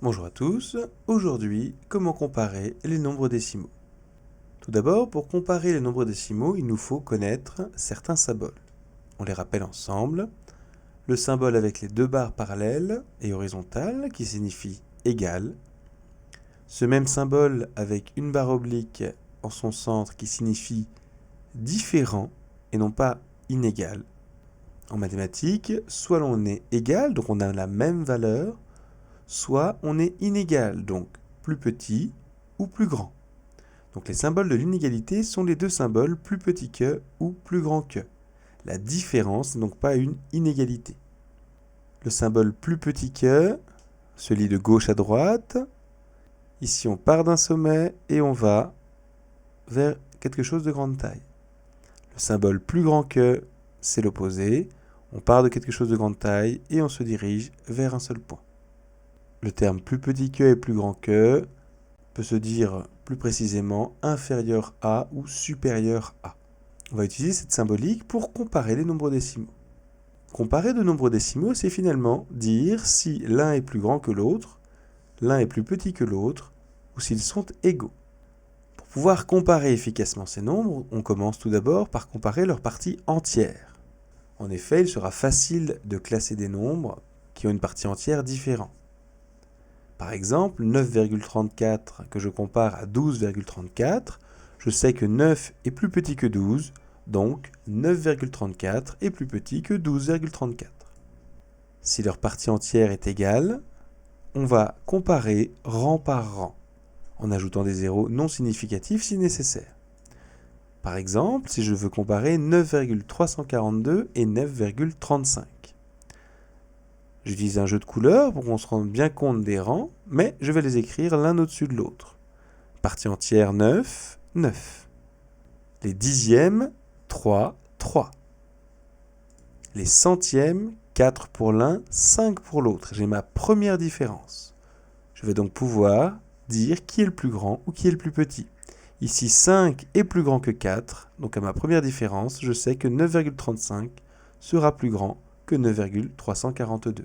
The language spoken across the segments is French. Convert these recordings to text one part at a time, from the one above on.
Bonjour à tous, aujourd'hui, comment comparer les nombres décimaux? Tout d'abord, pour comparer les nombres décimaux, il nous faut connaître certains symboles. On les rappelle ensemble. Le symbole avec les deux barres parallèles et horizontales qui signifie égal. Ce même symbole avec une barre oblique en son centre qui signifie différent et non pas inégal. En mathématiques, soit l'on est égal, donc on a la même valeur, soit on est inégal, donc plus petit ou plus grand. Donc les symboles de l'inégalité sont les deux symboles plus petit que ou plus grand que. La différence n'est donc pas une inégalité. Le symbole plus petit que se lit de gauche à droite. Ici on part d'un sommet et on va vers quelque chose de grande taille. Le symbole plus grand que, c'est l'opposé. On part de quelque chose de grande taille et on se dirige vers un seul point. Le terme plus petit que et plus grand que peut se dire plus précisément inférieur à ou supérieur à. On va utiliser cette symbolique pour comparer les nombres décimaux. Comparer deux nombres décimaux, c'est finalement dire si l'un est plus grand que l'autre, l'un est plus petit que l'autre, ou s'ils sont égaux. Pour pouvoir comparer efficacement ces nombres, on commence tout d'abord par comparer leurs parties entières. En effet, il sera facile de classer des nombres qui ont une partie entière différente. Par exemple, 9,34 que je compare à 12,34, je sais que 9 est plus petit que 12, donc 9,34 est plus petit que 12,34. Si leur partie entière est égale, on va comparer rang par rang, en ajoutant des zéros non significatifs si nécessaire. Par exemple, si je veux comparer 9,342 et 9,35. J'utilise un jeu de couleurs pour qu'on se rende bien compte des rangs, mais je vais les écrire l'un au-dessus de l'autre. Partie entière 9, 9. Les dixièmes, 3, 3. Les centièmes, 4 pour l'un, 5 pour l'autre. J'ai ma première différence. Je vais donc pouvoir dire qui est le plus grand ou qui est le plus petit. Ici, 5 est plus grand que 4, donc à ma première différence, je sais que 9,35 sera plus grand que 9,342.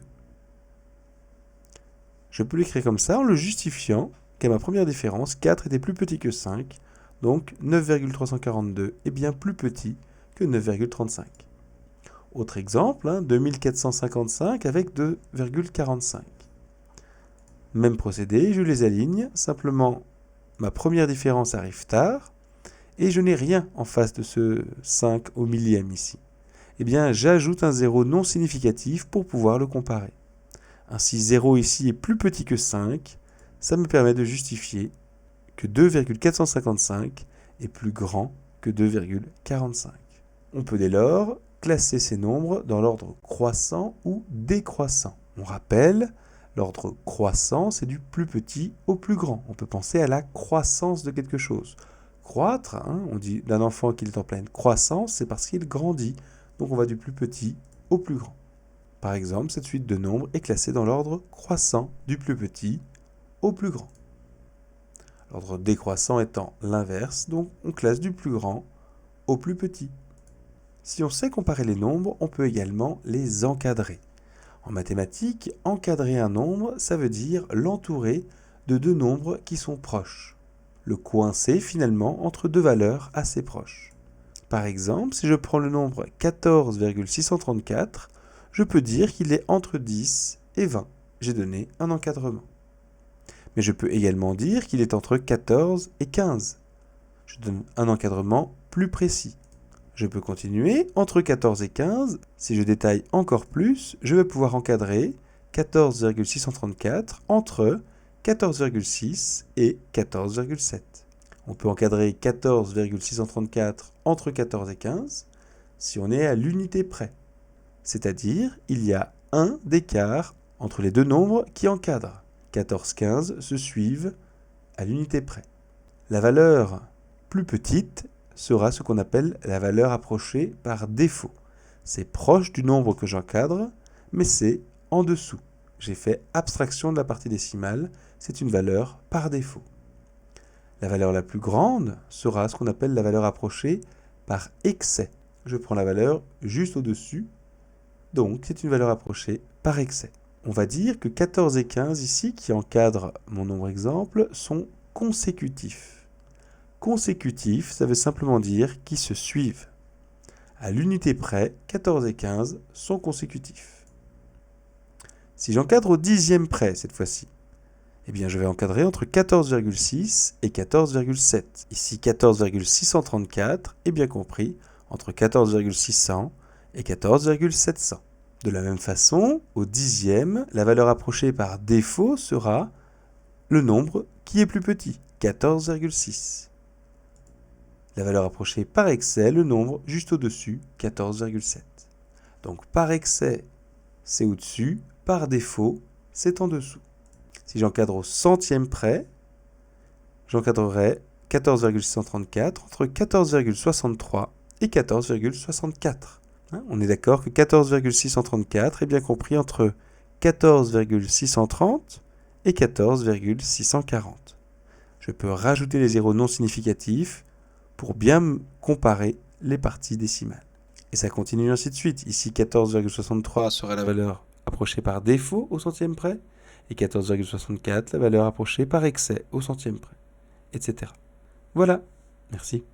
Je peux l'écrire comme ça en le justifiant qu'à ma première différence, 4 était plus petit que 5, donc 9,342 est bien plus petit que 9,35. Autre exemple, 2455 avec 2,45. Même procédé, je les aligne, simplement ma première différence arrive tard, et je n'ai rien en face de ce 5 au millième ici. Eh bien, j'ajoute un zéro non significatif pour pouvoir le comparer. Ainsi, 0 ici est plus petit que 5, ça me permet de justifier que 2,455 est plus grand que 2,45. On peut dès lors classer ces nombres dans l'ordre croissant ou décroissant. On rappelle, l'ordre croissant, c'est du plus petit au plus grand. On peut penser à la croissance de quelque chose. Croître, on dit d'un enfant qu'il est en pleine croissance, c'est parce qu'il grandit. Donc on va du plus petit au plus grand. Par exemple, cette suite de nombres est classée dans l'ordre croissant, du plus petit au plus grand. L'ordre décroissant étant l'inverse, donc on classe du plus grand au plus petit. Si on sait comparer les nombres, on peut également les encadrer. En mathématiques, encadrer un nombre, ça veut dire l'entourer de deux nombres qui sont proches. Le coincer finalement entre deux valeurs assez proches. Par exemple, si je prends le nombre 14,634, je peux dire qu'il est entre 10 et 20. J'ai donné un encadrement. Mais je peux également dire qu'il est entre 14 et 15. Je donne un encadrement plus précis. Je peux continuer entre 14 et 15. Si je détaille encore plus, je vais pouvoir encadrer 14,634 entre 14,6 et 14,7. On peut encadrer 14,634 entre 14 et 15 si on est à l'unité près. C'est-à-dire, il y a 1 d'écart entre les deux nombres qui encadrent. 14, 15 se suivent à l'unité près. La valeur plus petite sera ce qu'on appelle la valeur approchée par défaut. C'est proche du nombre que j'encadre, mais c'est en dessous. J'ai fait abstraction de la partie décimale, c'est une valeur par défaut. La valeur la plus grande sera ce qu'on appelle la valeur approchée par excès. Je prends la valeur juste au-dessus, donc c'est une valeur approchée par excès. on va dire que 14 et 15 ici, qui encadrent mon nombre exemple, sont consécutifs. Consécutifs, ça veut simplement dire qu'ils se suivent. À l'unité près, 14 et 15 sont consécutifs. Si j'encadre au dixième près cette fois-ci, eh bien je vais encadrer entre 14,6 et 14,7. Ici 14,634 est bien compris entre 14,600 et 14,700. De la même façon, au dixième, la valeur approchée par défaut sera le nombre qui est plus petit, 14,6. La valeur approchée par excès, le nombre juste au-dessus, 14,7. Donc par excès, c'est au-dessus, par défaut, c'est en dessous. Si j'encadre au centième près, j'encadrerai 14,634 entre 14,63 et 14,64. On est d'accord que 14,634 est bien compris entre 14,630 et 14,640. Je peux rajouter les zéros non significatifs pour bien comparer les parties décimales. Et ça continue ainsi de suite. Ici, 14,63 sera la valeur approchée par défaut au centième près, et 14,64 la valeur approchée par excès au centième près, etc. Voilà, merci.